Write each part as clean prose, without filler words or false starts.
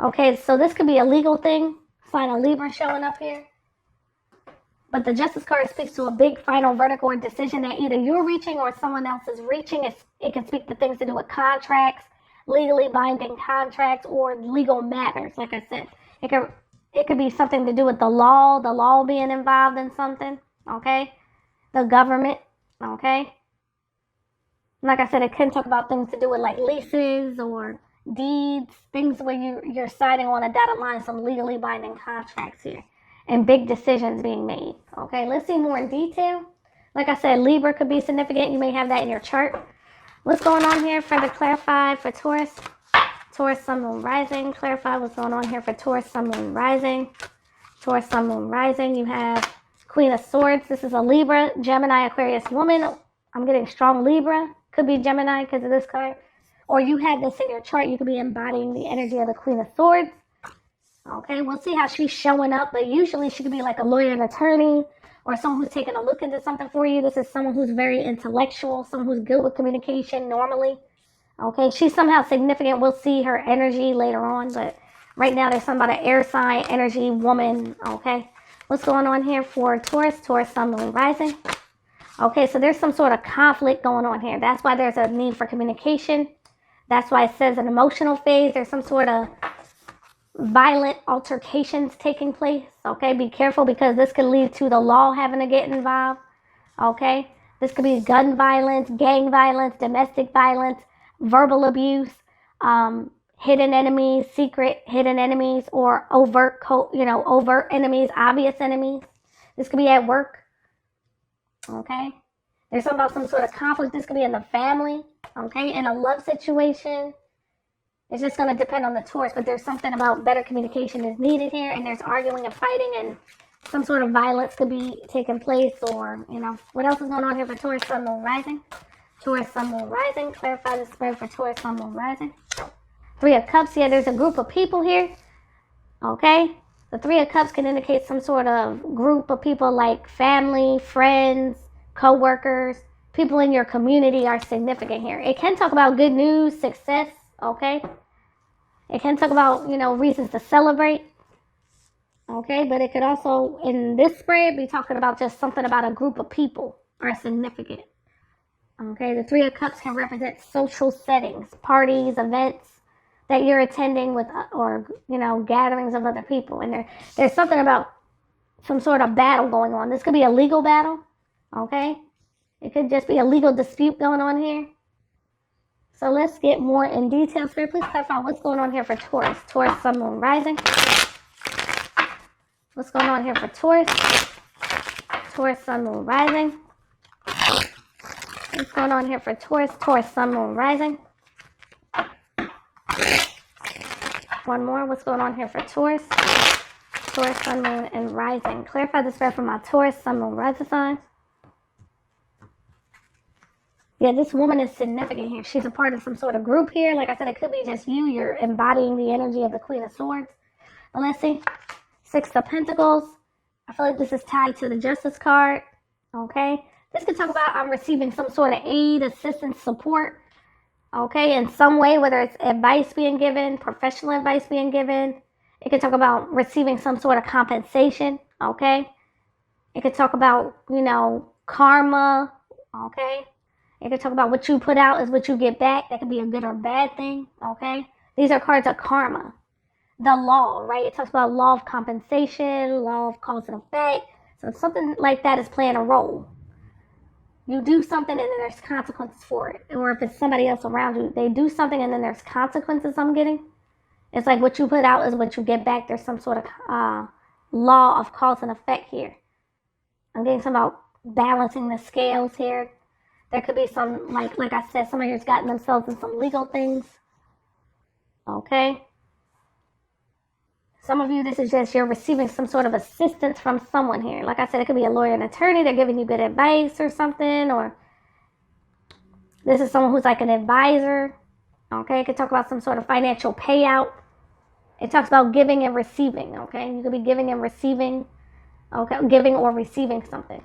Okay, so this could be a legal thing. Sign of Libra showing up here. But the Justice card speaks to a big final verdict or decision that either you're reaching or someone else is reaching. It can speak to things to do with contracts, legally binding contracts, or legal matters. Like I said, it could be something to do with the law being involved in something. Okay, the government. Okay, like I said, it can talk about things to do with like leases or deeds, things where you're signing on a dotted line, some legally binding contracts here, and big decisions being made. Okay, let's see more in detail. Like I said, Libra could be significant. You may have that in your chart. What's going on here? Further clarify for Taurus. Taurus, Sun, Moon, Rising. Clarify what's going on here for Taurus, Sun, Moon, Rising. Taurus, Sun, Moon, Rising. You have Queen of Swords. This is a Libra, Gemini, Aquarius woman. I'm getting strong Libra. Could be Gemini because of this card. Or you have this in your chart. You could be embodying the energy of the Queen of Swords. Okay, we'll see how she's showing up. But usually she could be like a lawyer and attorney or someone who's taking a look into something for you. This is someone who's very intellectual, someone who's good with communication normally. Okay, she's somehow significant. We'll see her energy later on. But right now there's something about an air sign, energy, woman. Okay, what's going on here for Taurus? Taurus, Sun, Moon, Rising. Okay, so there's some sort of conflict going on here. That's why there's a need for communication. That's why it says an emotional phase. There's some sort of violent altercations taking place. Okay, be careful because this could lead to the law having to get involved. Okay, this could be gun violence, gang violence, domestic violence, verbal abuse, hidden enemies, secret hidden enemies, or overt enemies, obvious enemies. This could be at work. Okay, there's something about some sort of conflict. This could be in the family. Okay, in a love situation. It's just going to depend on the Taurus, but there's something about better communication is needed here, and there's arguing and fighting, and some sort of violence could be taking place, or, what else is going on here for Taurus, Sun, Moon, Rising? Taurus, Sun, Moon, Rising. Clarify the spread for Taurus, Sun, Moon, Rising. Three of Cups. Yeah, there's a group of people here. Okay? The Three of Cups can indicate some sort of group of people like family, friends, co-workers. People in your community are significant here. It can talk about good news, success. Okay, it can talk about, reasons to celebrate. Okay, but it could also, in this spread, be talking about just something about a group of people are significant. Okay, the Three of Cups can represent social settings, parties, events that you're attending with, or, gatherings of other people. And there's something about some sort of battle going on. This could be a legal battle. Okay, it could just be a legal dispute going on here. So let's get more in detail. Spirit, please clarify what's going on here for Taurus. Taurus, Sun, Moon, Rising. What's going on here for Taurus? Taurus, Sun, Moon, Rising. What's going on here for Taurus? Taurus, Sun, Moon, Rising. One more. What's going on here for Taurus? Taurus, Sun, Moon, and Rising. Clarify the spread for my Taurus, Sun, Moon, Rising signs. Yeah, this woman is significant here. She's a part of some sort of group here. Like I said, it could be just you. You're embodying the energy of the Queen of Swords. But let's see. Six of Pentacles. I feel like this is tied to the Justice card. Okay. This could talk about I'm receiving some sort of aid, assistance, support. Okay. In some way, whether it's advice being given, professional advice being given. It could talk about receiving some sort of compensation. Okay. It could talk about, karma. Okay. It could talk about what you put out is what you get back. That could be a good or bad thing, okay? These are cards of karma. The law, right? It talks about law of compensation, law of cause and effect. So something like that is playing a role. You do something and then there's consequences for it. Or if it's somebody else around you, they do something and then there's consequences I'm getting. It's like what you put out is what you get back. There's some sort of law of cause and effect here. I'm getting some about balancing the scales here. There could be some, like I said, somebody who's gotten themselves in some legal things. Okay. Some of you, this is just you're receiving some sort of assistance from someone here. Like I said, it could be a lawyer and attorney. They're giving you good advice or something. Or this is someone who's like an advisor. Okay. It could talk about some sort of financial payout. It talks about giving and receiving. Okay. You could be giving and receiving. Okay. Giving or receiving something.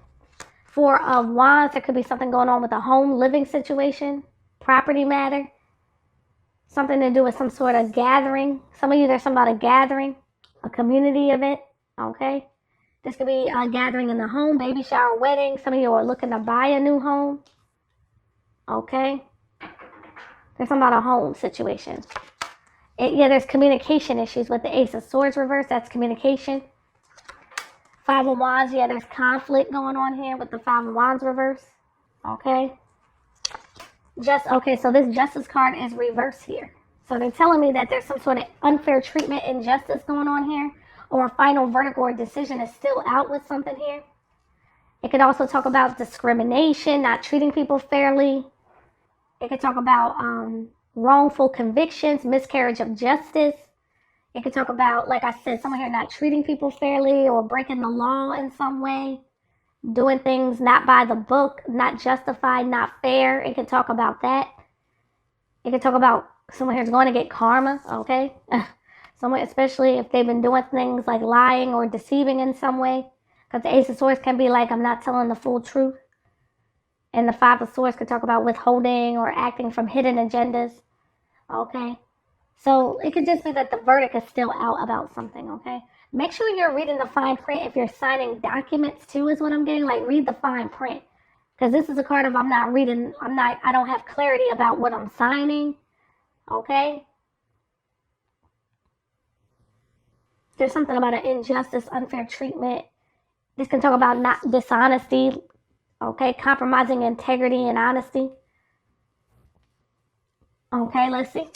Four of Wands, there could be something going on with a home living situation, property matter. Something to do with some sort of gathering. Some of you, there's something about a gathering, a community event, okay? This could be a gathering in the home, baby shower, wedding. Some of you are looking to buy a new home, okay? There's something about a home situation. Yeah, there's communication issues with the Ace of Swords reverse. That's communication. Five of Wands. Yeah, there's conflict going on here with the Five of Wands reverse. Okay. Okay, so this Justice card is reversed here. So they're telling me that there's some sort of unfair treatment, injustice going on here, or a final verdict or decision is still out with something here. It could also talk about discrimination, not treating people fairly. It could talk about wrongful convictions, miscarriage of justice. It could talk about, like I said, someone here not treating people fairly or breaking the law in some way, doing things not by the book, not justified, not fair. It could talk about that. It could talk about someone here's going to get karma, okay? Someone, especially if they've been doing things like lying or deceiving in some way. Because the Ace of Swords can be like, I'm not telling the full truth. And the Five of Swords could talk about withholding or acting from hidden agendas. Okay. So it could just be that the verdict is still out about something. Okay. Make sure you're reading the fine print. If you're signing documents too, is what I'm getting. Like, read the fine print. Because this is a card of I don't have clarity about what I'm signing. Okay. There's something about an injustice, unfair treatment. This can talk about not dishonesty. Okay, compromising integrity and honesty. Okay, let's see.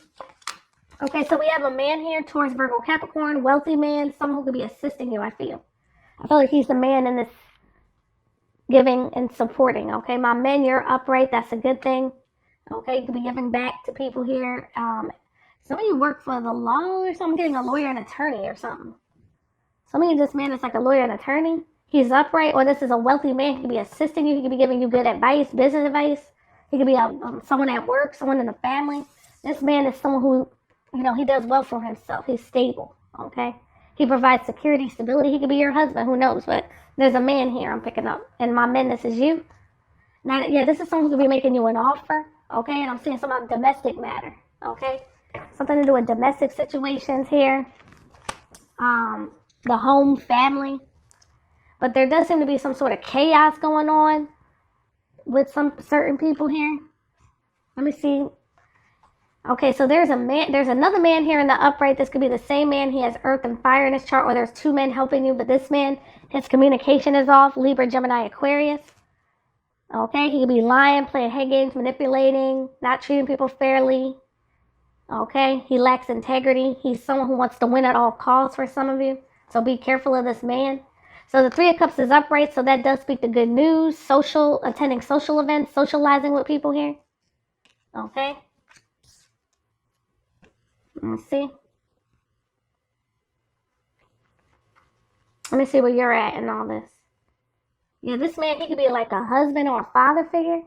Okay, so we have a man here, Taurus, Virgo, Capricorn, wealthy man, someone who could be assisting you, I feel like he's the man in this giving and supporting. Okay, my men, you're upright. That's a good thing. Okay, you could be giving back to people here. Some of you work for the law or something, getting a lawyer and attorney or something. Some of you, this man is like a lawyer and attorney. He's upright, or this is a wealthy man. He could be assisting you. He could be giving you good advice, business advice. He could be someone at work, someone in the family. This man is someone who, he does well for himself. He's stable, okay? He provides security, stability. He could be your husband. Who knows? But there's a man here I'm picking up. And my men, this is you. Now, yeah, this is someone who could be making you an offer, okay? And I'm seeing some about domestic matter, okay? Something to do with domestic situations here. The home, family. But there does seem to be some sort of chaos going on with some certain people here. Let me see. Okay, so there's another man here in the upright. This could be the same man. He has earth and fire in his chart, or there's two men helping you, but this man, his communication is off. Libra, Gemini, Aquarius. Okay, he could be lying, playing head games, manipulating, not treating people fairly. Okay, he lacks integrity. He's someone who wants to win at all costs for some of you. So be careful of this man. So the Three of Cups is upright, so that does speak to good news, attending social events, socializing with people here. Okay. Let's see. Let me see where you're at in all this. Yeah, this man, he could be like a husband or a father figure,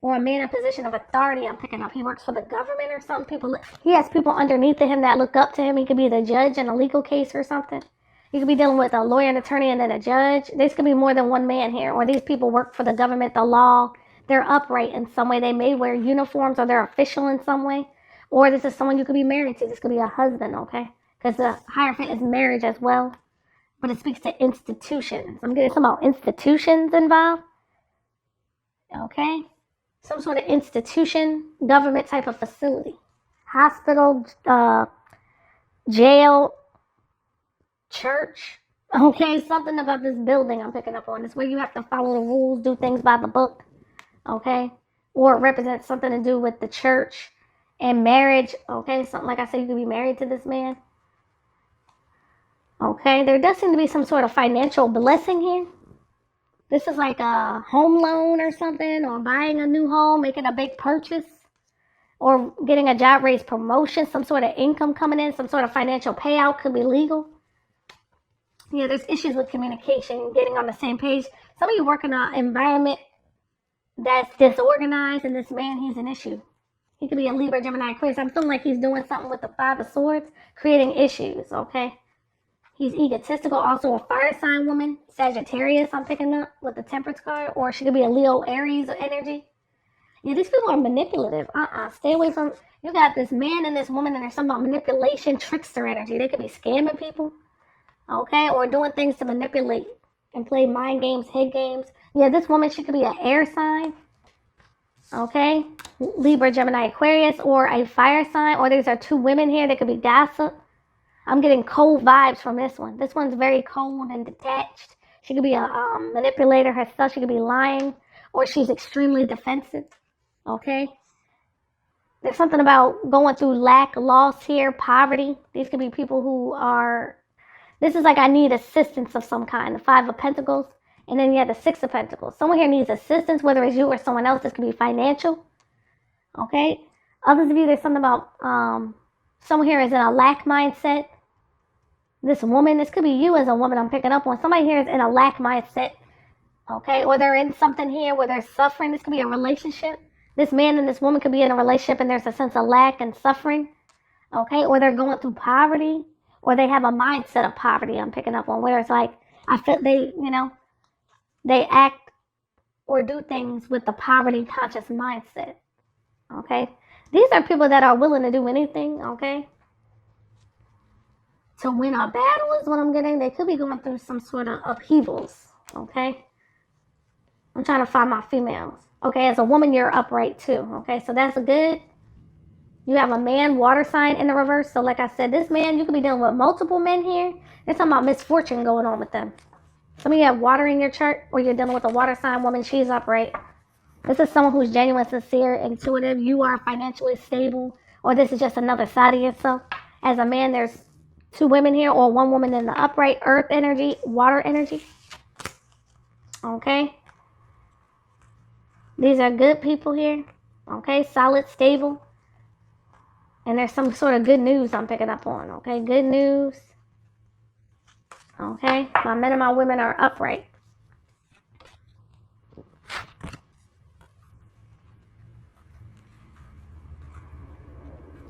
or a man in a position of authority. I'm picking up. He works for the government or something. He has people underneath of him that look up to him. He could be the judge in a legal case or something. You could be dealing with a lawyer, an attorney, and then a judge. This could be more than one man here. Or these people work for the government, the law. They're upright in some way. They may wear uniforms, or they're official in some way. Or this is someone you could be married to. This could be a husband, okay? Because the Hierophant is marriage as well. But it speaks to institutions. I'm getting some about institutions involved. Okay? Some sort of institution, government type of facility. Hospital, jail, church. Okay, something about this building I'm picking up on. It's where you have to follow the rules, do things by the book. Okay? Or it represents something to do with the church and marriage. Okay, something like I said, you could be married to this man. Okay, there does seem to be some sort of financial blessing here. This is like a home loan or something, or buying a new home, making a big purchase, or getting a job raise, promotion, some sort of income coming in, some sort of financial payout, could be legal. Yeah, there's issues with communication, getting on the same page. Some of you work in an environment that's disorganized, and this man, he's an issue. He could be a Libra, Gemini, Aquarius. I'm feeling like he's doing something with the Five of Swords, creating issues, okay? He's egotistical, also a fire sign woman, Sagittarius I'm picking up with the Temperance card, or she could be a Leo, Aries energy. Yeah, these people are manipulative. Stay away from. You got this man and this woman, and there's something about manipulation, trickster energy. They could be scamming people, okay, or doing things to manipulate and play mind games, head games. Yeah, this woman, she could be an air sign, okay, Libra, Gemini, Aquarius, or a fire sign. Or these are two women here. They could be gossip. I'm getting cold vibes from this one. This one's very cold and detached. She could be a manipulator herself. She could be lying, or she's extremely defensive. Okay. There's something about going through lack, loss here, poverty. These could be people who are, this is like I need assistance of some kind. The Five of Pentacles. And then you have the Six of Pentacles. Someone here needs assistance, whether it's you or someone else. This could be financial. Okay. Others of you, there's something about someone here is in a lack mindset. This woman, this could be you as a woman I'm picking up on. Somebody here is in a lack mindset. Okay. Or they're in something here where they're suffering. This could be a relationship. This man and this woman could be in a relationship and there's a sense of lack and suffering, okay? Or they're going through poverty, or they have a mindset of poverty I'm picking up on, where it's like, I feel they act or do things with the poverty conscious mindset, okay? These are people that are willing to do anything, okay? To win a battle is what I'm getting. They could be going through some sort of upheavals, okay? I'm trying to find my females. Okay, as a woman, you're upright too. Okay, so that's good. You have a man, water sign in the reverse. So like I said, this man, you could be dealing with multiple men here. There's something about misfortune going on with them. Some of you have water in your chart, or you're dealing with a water sign woman. She's upright. This is someone who's genuine, sincere, intuitive. You are financially stable, or this is just another side of yourself. As a man, there's two women here, or one woman in the upright, earth energy, water energy. Okay. These are good people here, okay, solid, stable, and there's some sort of good news I'm picking up on, okay, good news, okay, my men and my women are upright.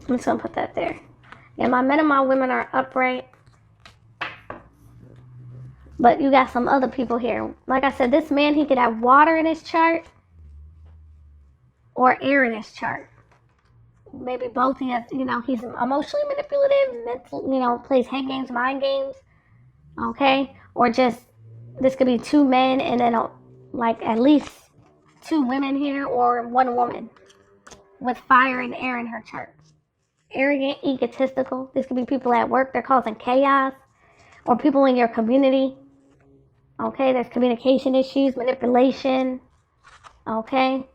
I'm just going to put that there. Yeah, my men and my women are upright, but you got some other people here. Like I said, this man, he could have water in his chart, or air in his chart. Maybe both. He has, he's emotionally manipulative, mental, plays head games, mind games. Okay? Or just, this could be two men and then like at least two women here, or one woman with fire and air in her chart. Arrogant, egotistical. This could be people at work. They're causing chaos. Or people in your community. Okay? There's communication issues, manipulation. Okay?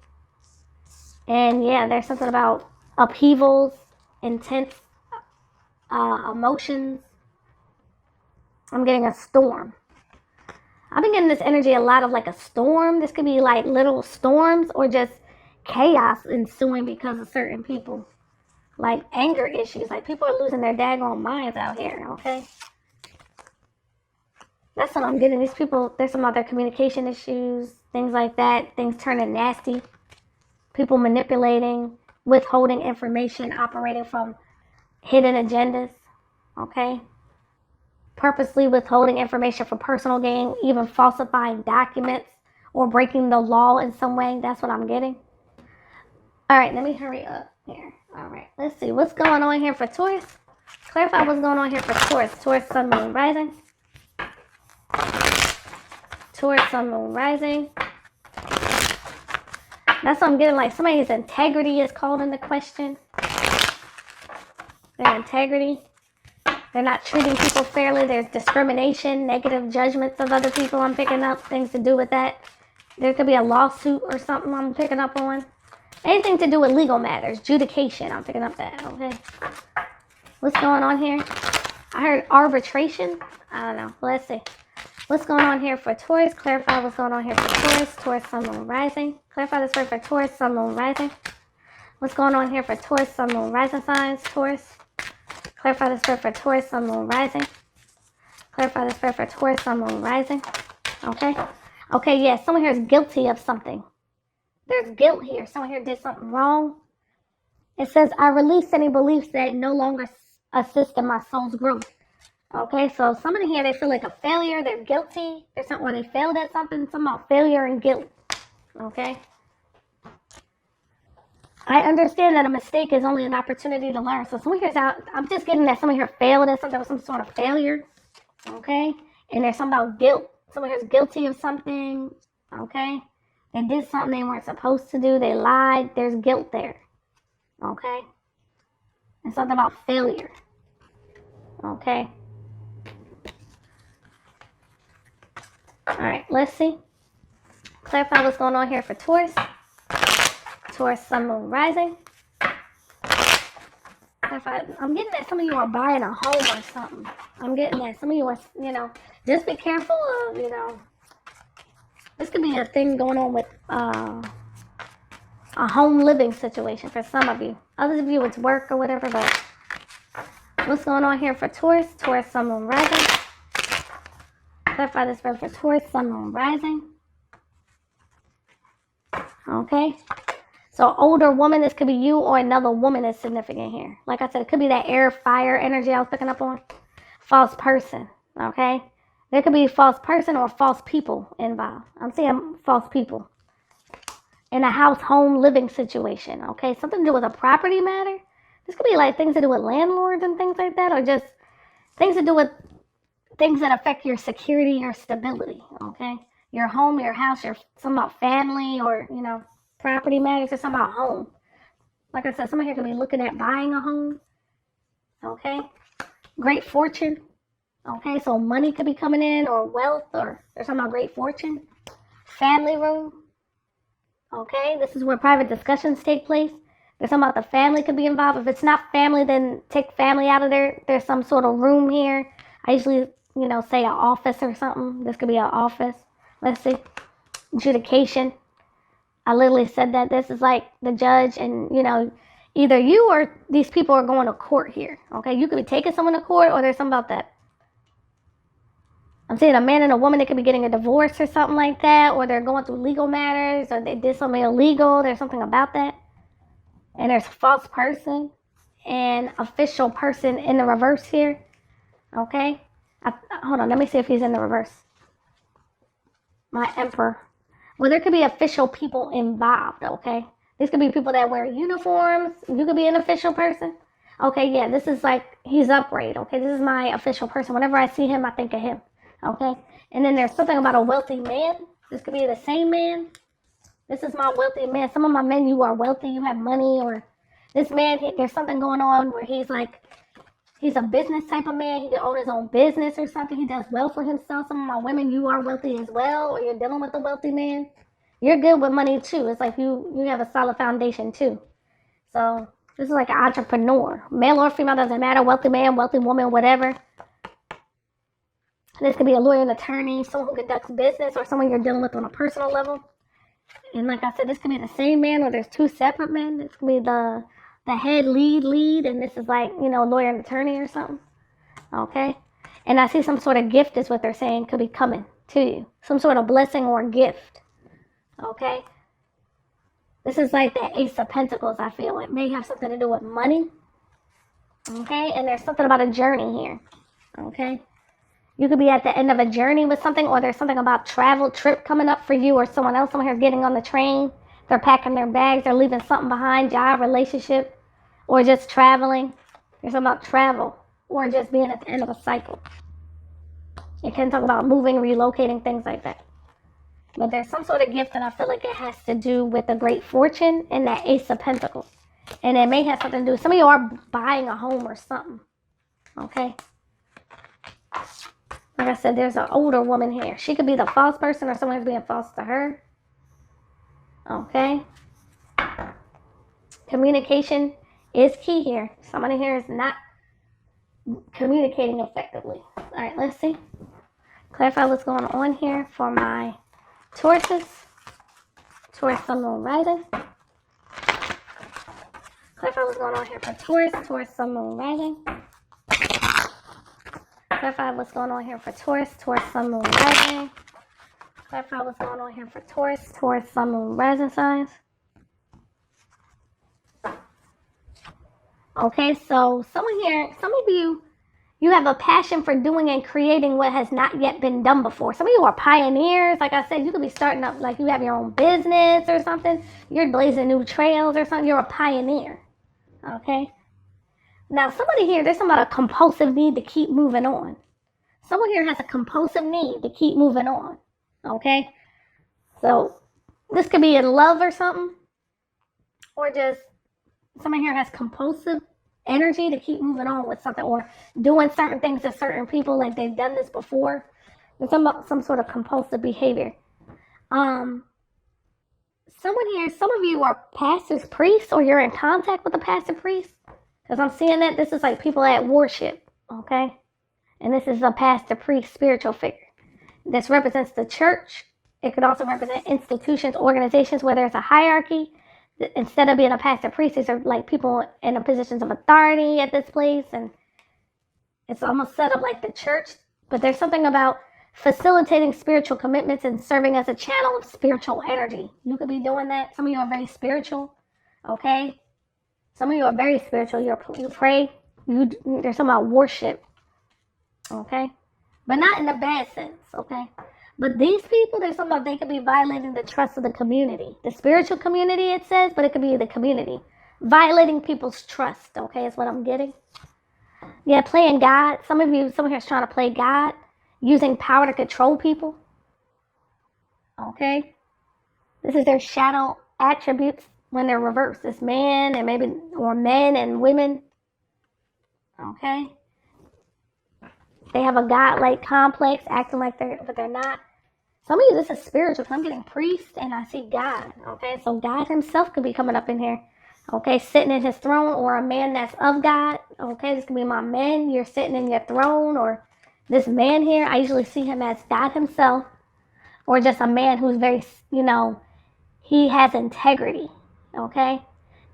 And yeah, there's something about upheavals, intense emotions. I'm getting a storm. I've been getting this energy a lot of like a storm. This could be like little storms, or just chaos ensuing because of certain people. Like anger issues. Like people are losing their daggone minds out here, okay? That's what I'm getting. These people, there's some other communication issues, things like that. Things turning nasty. People manipulating, withholding information, operating from hidden agendas, okay? Purposely withholding information for personal gain, even falsifying documents, or breaking the law in some way. That's what I'm getting. All right, let me hurry up here. All right, let's see. What's going on here for Taurus? Clarify what's going on here for Taurus. Taurus, Sun, Moon, Rising. Taurus, Sun, Moon, Rising. That's what I'm getting, like somebody's integrity is called into question. Their integrity. They're not treating people fairly. There's discrimination, negative judgments of other people I'm picking up. Things to do with that. There could be a lawsuit or something I'm picking up on. Anything to do with legal matters. Judication. I'm picking up that, okay? What's going on here? I heard arbitration. I don't know. Let's see. What's going on here for Taurus? Clarify what's going on here for Taurus. Taurus, Sun, Moon, Rising. Clarify this word for Taurus, Sun, Moon, Rising. What's going on here for Taurus, Sun, Moon, Rising signs? Taurus. Clarify this word for Taurus, Sun, Moon, Rising. Clarify this word for Taurus, Sun, Moon, Rising. Okay. Okay, yeah. Someone here is guilty of something. There's guilt here. Someone here did something wrong. It says, I release any beliefs that no longer assist in my soul's growth. Okay, so somebody here, they feel like a failure. They're guilty. There's something where they failed at something. Something about failure and guilt. Okay. I understand that a mistake is only an opportunity to learn. So someone here's out. I'm just getting that someone here failed at something, some sort of failure. Okay? And there's something about guilt. Someone here's guilty of something. Okay? They did something they weren't supposed to do. They lied. There's guilt there. Okay? And something about failure. Okay? Alright, let's see. Clarify what's going on here for Taurus. Taurus, Sun, Moon, Rising. Clarify. I'm getting that some of you are buying a home or something. I'm getting that some of you are, you know, just be careful of, you know, this could be a thing going on with a home living situation for some of you. Others of you, it's work or whatever, but what's going on here for Taurus? Taurus, Sun, Moon, Rising. Clarify this for Taurus, Sun, Moon, Rising. Okay. So older woman, this could be you or another woman is significant here. Like I said, it could be that air, fire energy I was picking up on. False person. Okay. There could be a false person or false people involved. I'm seeing false people. In a house, home, living situation. Okay. Something to do with a property matter. This could be like things to do with landlords and things like that. Or just things to do with things that affect your security or stability. Okay. Your home, your house, something about family or, you know, property matters or something about home. Like I said, someone here could be looking at buying a home. Okay. Great fortune. Okay. So money could be coming in or wealth or there's something about great fortune. Family room. Okay. This is where private discussions take place. There's something about the family could be involved. If it's not family, then take family out of there. There's some sort of room here. I usually, you know, say an office or something. This could be an office. Let's see. Adjudication. I literally said that this is like the judge and, you know, either you or these people are going to court here. Okay. You could be taking someone to court or there's something about that. I'm saying a man and a woman, they could be getting a divorce or something like that. Or they're going through legal matters or they did something illegal. There's something about that. And there's a false person and official person in the reverse here. Okay. Hold on. Let me see if he's in the reverse. My Emperor. Well, there could be official people involved, okay? These could be people that wear uniforms. You could be an official person. Okay, yeah, this is like, he's upright, okay? This is my official person. Whenever I see him, I think of him, okay? And then there's something about a wealthy man. This could be the same man. This is my wealthy man. Some of my men, you are wealthy, you have money, or this man, there's something going on where he's like, he's a business type of man. He can own his own business or something. He does well for himself. Some of my women, you are wealthy as well, or you're dealing with a wealthy man. You're good with money too. It's like you have a solid foundation too. So this is like an entrepreneur. Male or female, doesn't matter. Wealthy man, wealthy woman, whatever. This could be a lawyer, an attorney, someone who conducts business, or someone you're dealing with on a personal level. And like I said, this could be the same man, or there's two separate men. This could be the head lead, and this is like, you know, lawyer and attorney or something. Okay. And I see some sort of gift is what they're saying could be coming to you. Some sort of blessing or gift. Okay. This is like the Ace of Pentacles, I feel. It may have something to do with money. Okay. And there's something about a journey here. Okay. You could be at the end of a journey with something, or there's something about travel, trip coming up for you or someone else. Someone here's getting on the train. They're packing their bags. They're leaving something behind, job, relationship. Or just traveling. There's something about travel. Or just being at the end of a cycle. It can talk about moving, relocating, things like that. But there's some sort of gift that I feel like it has to do with the great fortune and that Ace of Pentacles. And it may have something to do. Some of you are buying a home or something. Okay. Like I said, there's an older woman here. She could be the false person or someone who's being false to her. Okay. Communication is key here. Somebody here is not communicating effectively. All right, let's see. Clarify what's going on here for my Tauruses. Taurus, Sun, Moon, Rising. Clarify what's going on here for Taurus. Taurus, Sun, Moon, Rising. Clarify what's going on here for Taurus. Taurus, Sun, Moon, Rising. Clarify what's going on here for Taurus. Taurus, Sun, Moon, Rising signs. Okay, so some of you, You have a passion for doing and creating what has not yet been done before. Some of you are pioneers. Like I said, you could be starting up, like you have your own business or something. You're blazing new trails or something. You're a pioneer. Okay? Now, somebody here, there's something about a compulsive need to keep moving on. Someone here has a compulsive need to keep moving on. Okay? So, this could be in love or something. Or just someone here has compulsive energy to keep moving on with something, or doing certain things to certain people like they've done this before. There's some sort of compulsive behavior. Someone here, some of you are pastors, priests, or you're in contact with a pastor, priest, because I'm seeing that this is like people at worship, okay? And this is a pastor, priest, spiritual figure. This represents the church. It could also represent institutions, organizations where there's a hierarchy. Instead of being a pastor, priest, these are like people in the positions of authority at this place, and it's almost set up like the church. But there's something about facilitating spiritual commitments and serving as a channel of spiritual energy. You could be doing that. Some of you are very spiritual, okay? Some of you are very spiritual. You pray. There's something about worship, okay? But not in a bad sense, okay? But these people, there's something about they could be violating the trust of the community. The spiritual community, it says, but it could be the community. Violating people's trust, okay, is what I'm getting. Yeah, playing God. Someone here is trying to play God, using power to control people. Okay? This is their shadow attributes when they're reversed. It's man and maybe, or men and women. Okay? They have a God-like complex, acting like but they're not. Some of you, this is spiritual. I'm getting priest and I see God. Okay, so God himself could be coming up in here. Okay, sitting in his throne, or a man that's of God. Okay, this could be my man. You're sitting in your throne, or this man here, I usually see him as God himself, or just a man who's very, he has integrity. Okay,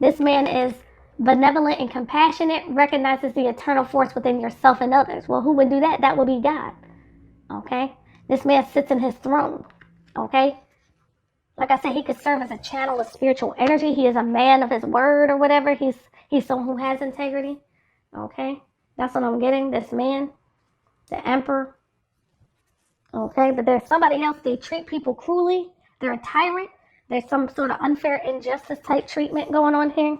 this man is benevolent and compassionate, recognizes the eternal force within yourself and others. Well, who would do that? That would be God. Okay, this man sits in his throne. Okay, like I said, he could serve as a channel of spiritual energy. He is a man of his word or whatever. He's someone who has integrity. Okay, that's what I'm getting. This man, the emperor. Okay, but there's somebody else. They treat people cruelly. They're a tyrant. There's some sort of unfair injustice type treatment going on here.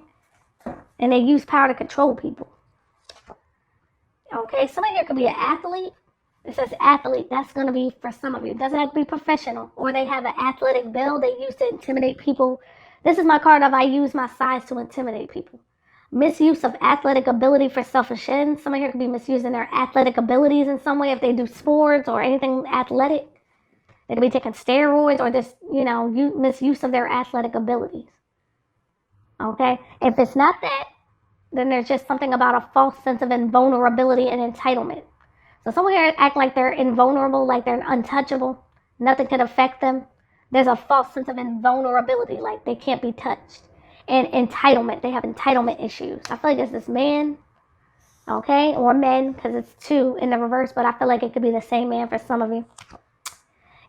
And they use power to control people. Okay, somebody here could be an athlete. It says athlete. That's going to be for some of you. It doesn't have to be professional. Or they have an athletic build they use to intimidate people. This is my card of I use my size to intimidate people. Misuse of athletic ability for selfish ends. Somebody here could be misusing their athletic abilities in some way if they do sports or anything athletic. They could be taking steroids or this, misuse of their athletic abilities. Okay? If it's not that, then there's just something about a false sense of invulnerability and entitlement. So someone here act like they're invulnerable, like they're untouchable. Nothing could affect them. There's a false sense of invulnerability, like they can't be touched. And entitlement, they have entitlement issues. I feel like it's this man, okay, or men, because it's two in the reverse, but I feel like it could be the same man for some of you.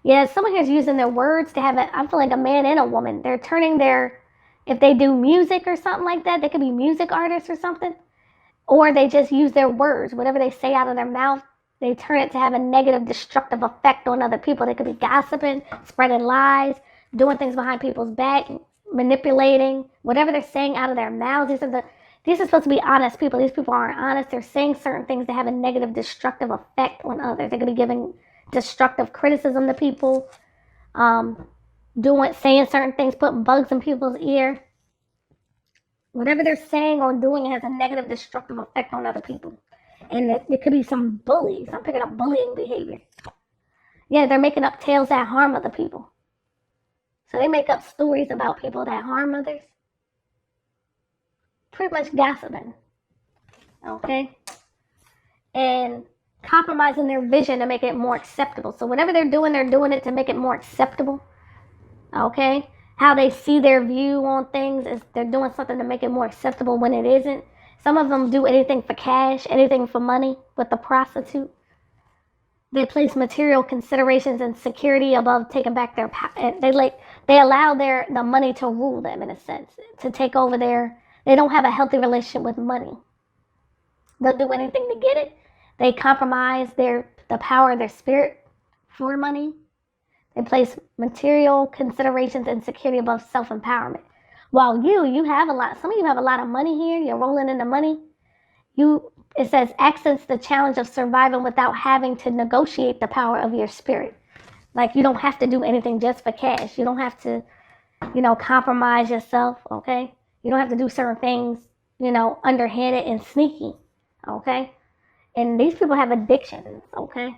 Yeah, someone here's using their words to have I feel like a man and a woman. They're turning if they do music or something like that, they could be music artists or something. Or they just use their words. Whatever they say out of their mouth, they turn it to have a negative, destructive effect on other people. They could be gossiping, spreading lies, doing things behind people's back, manipulating. Whatever they're saying out of their mouths, these are supposed to be honest people. These people aren't honest. They're saying certain things that have a negative, destructive effect on others. They could be giving destructive criticism to people, saying certain things, putting bugs in people's ear. Whatever they're saying or doing has a negative, destructive effect on other people. And it could be some bullies. I'm picking up bullying behavior. Yeah, they're making up tales that harm other people. So they make up stories about people that harm others. Pretty much gossiping. Okay? And compromising their vision to make it more acceptable. So whatever they're doing it to make it more acceptable. Okay? How they see their view on things is they're doing something to make it more acceptable when it isn't. Some of them do anything for cash, anything for money with the prostitute. They place material considerations and security above taking back their power. They allow the money to rule them in a sense, to take over they don't have a healthy relationship with money. They'll do anything to get it. They compromise the power of their spirit for money. They place material considerations and security above self-empowerment. While you have a lot, some of you have a lot of money here, you're rolling into money. It says, accents the challenge of surviving without having to negotiate the power of your spirit. Like, you don't have to do anything just for cash. You don't have to, compromise yourself, okay? You don't have to do certain things, underhanded and sneaky, okay? And these people have addictions, okay?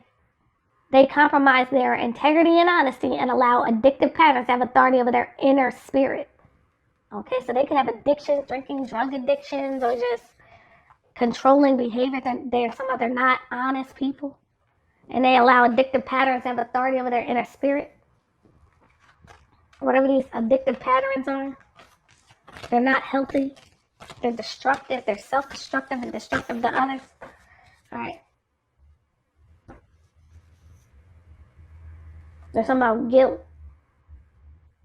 They compromise their integrity and honesty and allow addictive patterns to have authority over their inner spirit. Okay, so they can have addictions, drinking, drug addictions, or just controlling behavior. They're not honest people. And they allow addictive patterns to have authority over their inner spirit. Whatever these addictive patterns are, they're not healthy. They're destructive. They're self-destructive and destructive to others. All right. There's something about guilt.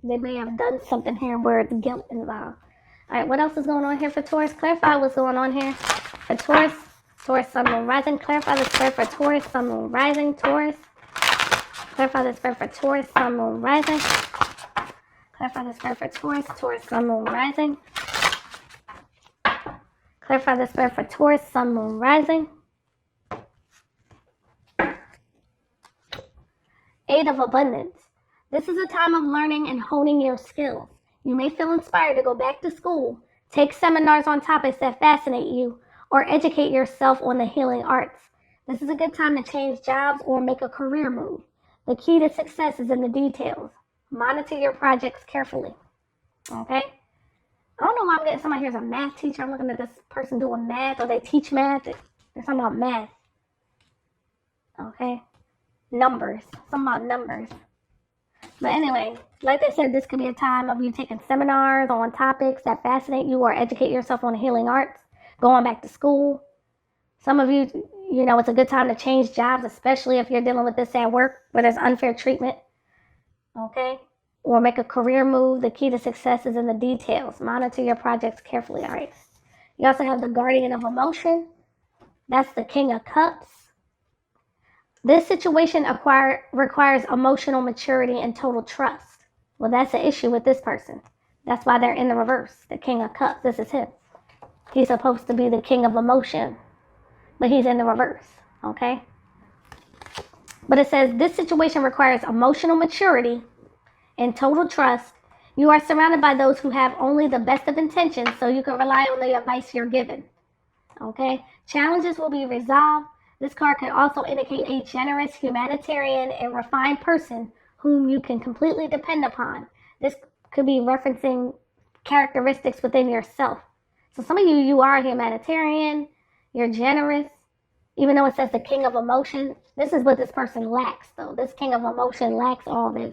They may have done something here where it's guilt involved. All right, what else is going on here for Taurus? Clarify what's going on here for Taurus. Taurus, Sun, Moon, Rising. Clarify the spread for Taurus, Sun, Moon, Rising. Taurus. Clarify the spread for Taurus, Sun, Moon, Rising. Clarify the spread for Taurus, Taurus, Sun, Moon, Rising. Clarify the spread for Taurus, Sun, Moon, Rising. Eight of Abundance. This is a time of learning and honing your skills. You may feel inspired to go back to school, take seminars on topics that fascinate you, or educate yourself on the healing arts. This is a good time to change jobs or make a career move. The key to success is in the details. Monitor your projects carefully. Okay? I don't know why I'm getting somebody here's a math teacher. I'm looking at this person doing math, or they teach math. They're talking about math. Okay? Numbers. Something about numbers. But anyway, like I said, this could be a time of you taking seminars on topics that fascinate you, or educate yourself on the healing arts, going back to school. Some of you, it's a good time to change jobs, especially if you're dealing with this at work where there's unfair treatment. Okay? Or make a career move. The key to success is in the details. Monitor your projects carefully. All right. You also have the Guardian of Emotion. That's the King of Cups. This situation requires emotional maturity and total trust. Well, that's the issue with this person. That's why they're in the reverse. The King of Cups. This is him. He's supposed to be the King of Emotion, but he's in the reverse. Okay? But it says this situation requires emotional maturity and total trust. You are surrounded by those who have only the best of intentions, so you can rely on the advice you're given. Okay? Challenges will be resolved. This card could also indicate a generous, humanitarian, and refined person whom you can completely depend upon. This could be referencing characteristics within yourself. So some of you are a humanitarian, you're generous, even though it says the King of Emotion. This is what this person lacks, though. This King of Emotion lacks all this.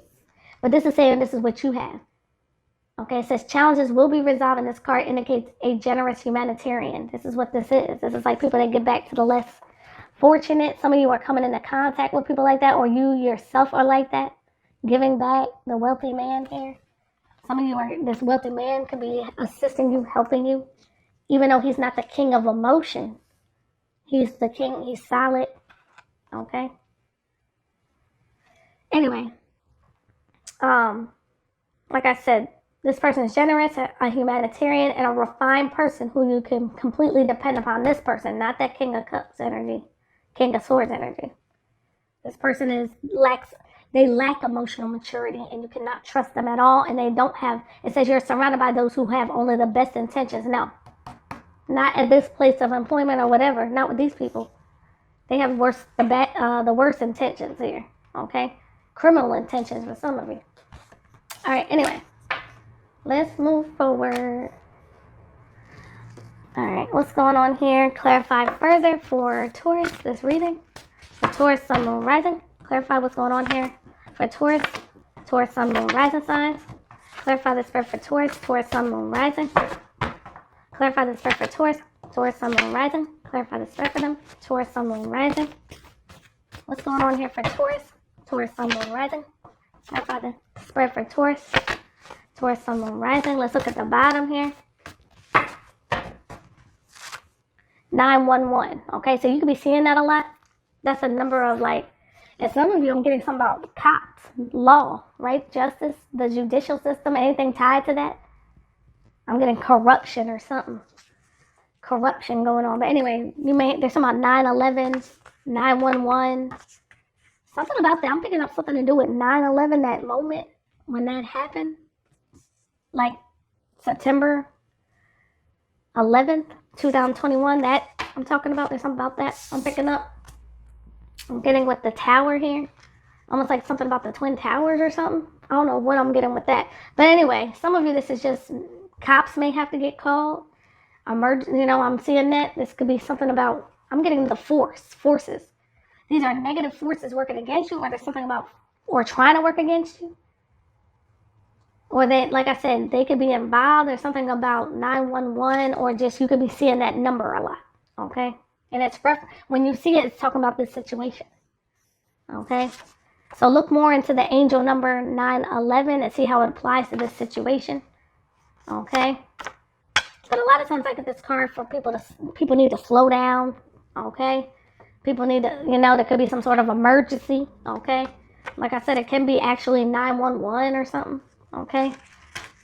But this is saying this is what you have. Okay, it says challenges will be resolved, and this card indicates a generous humanitarian. This is what this is. This is like people that give back to the less fortunate. Some of you are coming into contact with people like that, or you yourself are like that, giving back. The wealthy man here. Some of you are, this wealthy man could be assisting you, helping you, even though he's not the King of Emotion. He's the king. He's solid. Okay. Anyway, like I said, this person is generous, a humanitarian, and a refined person who you can completely depend upon. This person, not that King of Cups energy. King of Swords energy. This person they lack emotional maturity, and you cannot trust them at all, and they don't have, it says you're surrounded by those who have only the best intentions. No, not at this place of employment or whatever, not with these people. They have the worst intentions here, okay? Criminal intentions for some of you. All right, anyway, let's move forward. All right, what's going on here? Clarify further for Taurus, this reading. For Taurus, Sun, Moon, Rising. Clarify what's going on here for Taurus, Taurus, Sun, Moon, Rising signs. Clarify the spread for Taurus, Taurus, Sun, Moon, Rising. Clarify the spread for Taurus, Taurus, Sun, Moon, Rising. Clarify the spread for them, Taurus, Sun, Moon, Rising. What's going on here for Taurus, Taurus, Sun, Moon, Rising. Clarify the spread for Taurus, Taurus, Sun, Moon, Rising. Let's look at the bottom here. 911. Okay, so you could be seeing that a lot. That's a number of like, and some of you, I'm getting something about cops, law, right? Justice, the judicial system, anything tied to that. I'm getting corruption or something. Corruption going on. But anyway, there's something about 9/11, 911. Something about that. I'm picking up something to do with 9/11, that moment when that happened. Like September 11th, 2021. That I'm talking about. There's something about that I'm picking up. I'm getting with the tower here. Almost like something about the Twin Towers or something. I don't know what I'm getting with that. But anyway, some of you, this is just cops may have to get called. I'm seeing that. This could be something about, I'm getting the forces. These are negative forces working against you, or there's something about, or trying to work against you. Or they, like I said, they could be involved. There's something about 911, or just you could be seeing that number a lot. Okay? And it's when you see it, it's talking about this situation. Okay? So look more into the angel number 911 and see how it applies to this situation. Okay? But a lot of times I get this card for people need to slow down. Okay? People need to, there could be some sort of emergency. Okay? Like I said, it can be actually 911 or something. Okay?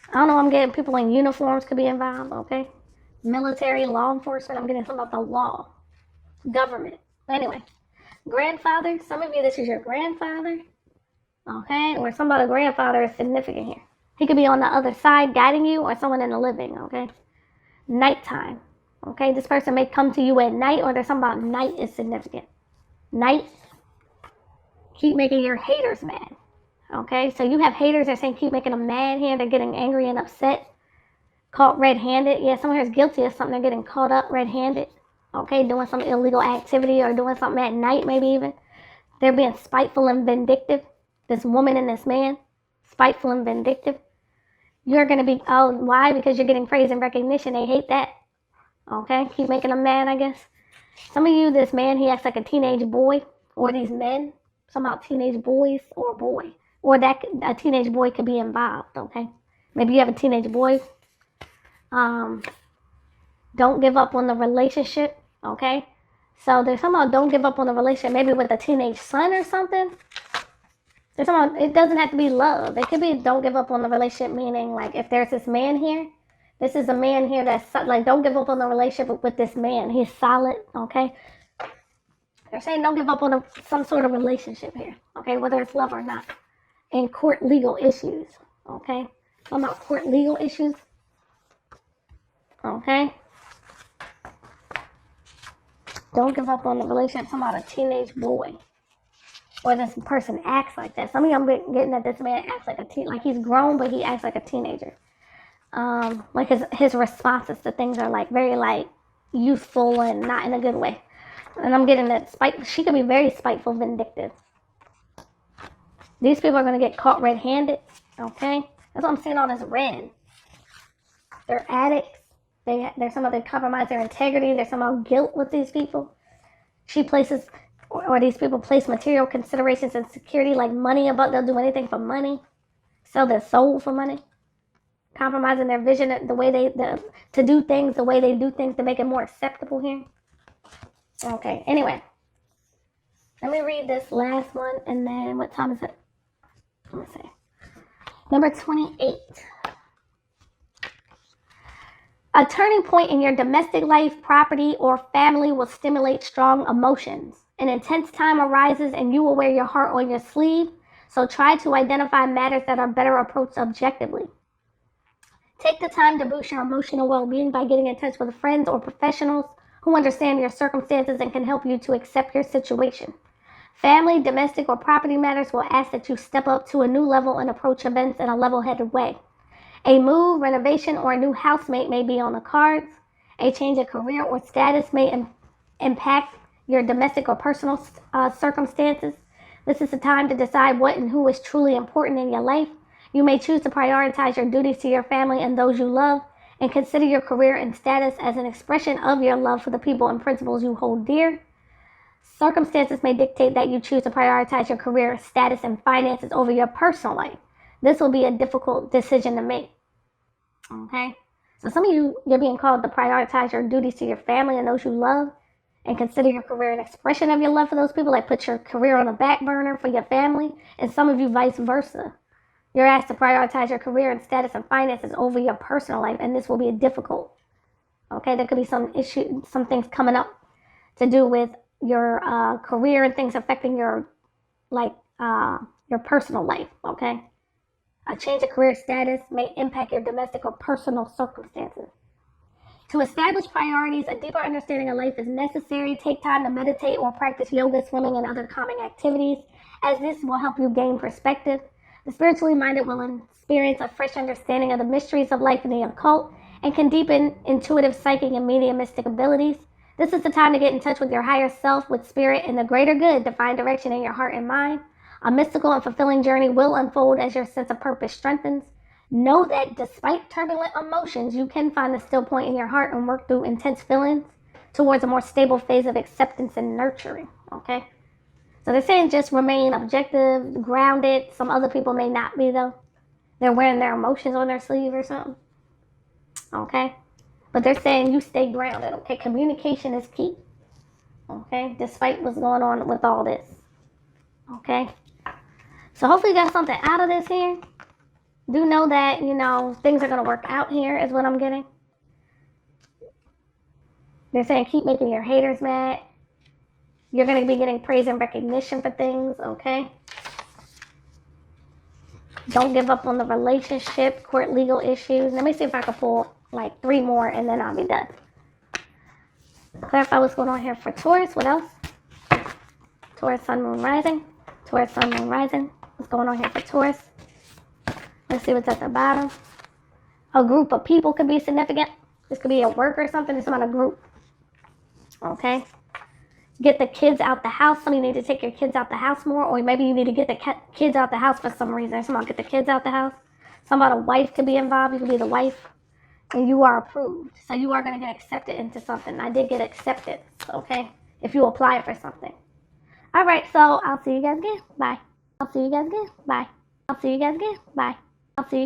I don't know, I'm getting people in uniforms could be involved. Okay? Military, law enforcement. I'm getting something about the law. Government. Anyway, grandfather. Some of you, this is your grandfather. Okay? Or somebody's grandfather is significant here. He could be on the other side guiding you, or someone in the living. Okay? Nighttime. Okay? This person may come to you at night, or there's something about night is significant. Night. Keep making your haters mad. Okay? So you have haters that are saying keep making them mad here. They're getting angry and upset. Caught red-handed. Yeah, someone here is guilty of something. They're getting caught up red-handed. Okay, doing some illegal activity or doing something at night, maybe even. They're being spiteful and vindictive. This woman and this man, spiteful and vindictive. You're going to be, why? Because you're getting praise and recognition. They hate that. Okay, keep making them mad, I guess. Some of you, this man, he acts like a teenage boy, or these men, some about teenage boys or boy. Or that a teenage boy could be involved, okay? Maybe you have a teenage boy. Don't give up on the relationship. Okay, so there's somehow don't give up on the relationship, maybe with a teenage son or something. There's somehow, it doesn't have to be love. It could be don't give up on the relationship, meaning like if there's this man here, this is a man here that's like don't give up on the relationship with this man. He's solid. Okay, they're saying don't give up on some sort of relationship here. Okay, whether it's love or not. And court legal issues. Okay, talking about court legal issues. Okay. Don't give up on the relationship. Talking about a teenage boy. Or this person acts like that. Some of you, I'm getting that this man acts like like he's grown, but he acts like a teenager. Like his responses to things are like very like youthful and not in a good way. And I'm getting that she could be very spiteful, vindictive. These people are going to get caught red-handed. Okay? That's what I'm seeing all this red. They're addicts. There's some of they compromise their integrity. There's some guilt with these people. She places, or these people place material considerations and security like money above. They'll do anything for money. Sell their soul for money. Compromising their vision, the way to do things, the way they do things to make it more acceptable here. Okay, anyway. Let me read this last one, and then what time is it? Let me see. Number 28. A turning point in your domestic life, property, or family will stimulate strong emotions. An intense time arises and you will wear your heart on your sleeve, so try to identify matters that are better approached objectively. Take the time to boost your emotional well-being by getting in touch with friends or professionals who understand your circumstances and can help you to accept your situation. Family, domestic, or property matters will ask that you step up to a new level and approach events in a level-headed way. A move, renovation, or a new housemate may be on the cards. A change of career or status may impact your domestic or personal circumstances. This is the time to decide what and who is truly important in your life. You may choose to prioritize your duties to your family and those you love, and consider your career and status as an expression of your love for the people and principles you hold dear. Circumstances may dictate that you choose to prioritize your career, status, and finances over your personal life. This will be a difficult decision to make. Okay? So some of you, you're being called to prioritize your duties to your family and those you love, and consider your career an expression of your love for those people. Like put your career on the back burner for your family. And some of you vice versa. You're asked to prioritize your career and status and finances over your personal life, and this will be difficult. Okay, there could be some things coming up to do with your career and things affecting your personal life. Okay, a change of career status may impact your domestic or personal circumstances. To establish priorities, a deeper understanding of life is necessary. Take time to meditate or practice yoga, swimming, and other calming activities, as this will help you gain perspective. The spiritually minded will experience a fresh understanding of the mysteries of life and the occult, and can deepen intuitive, psychic, and mediumistic abilities. This is the time to get in touch with your higher self, with spirit, and the greater good to find direction in your heart and mind. A mystical and fulfilling journey will unfold as your sense of purpose strengthens. Know that despite turbulent emotions, you can find the still point in your heart and work through intense feelings towards a more stable phase of acceptance and nurturing. Okay? So they're saying just remain objective, grounded. Some other people may not be, though. They're wearing their emotions on their sleeve or something. Okay? But they're saying you stay grounded. Okay? Communication is key. Okay? Despite what's going on with all this. Okay? So hopefully you got something out of this here. Do know that, things are going to work out here is what I'm getting. They're saying keep making your haters mad. You're going to be getting praise and recognition for things, okay? Don't give up on the relationship, court legal issues. Let me see if I can pull like 3 more and then I'll be done. Clarify what's going on here for Taurus. What else? Taurus, Sun, Moon, Rising. Taurus, Sun, Moon, Rising. What's going on here for Taurus? Let's see what's at the bottom. A group of people could be significant. This could be a work or something. It's not a group. Okay? Get the kids out the house. Some of you need to take your kids out the house more. Or maybe you need to get the kids out the house for some reason. Somebody get the kids out the house. Somebody, a wife could be involved. You could be the wife. And you are approved. So you are going to get accepted into something. I did get accepted. Okay? If you apply for something. Alright, so I'll see you guys again. Bye. I'll see you guys again. Bye. I'll see you guys again. Bye. I'll see you.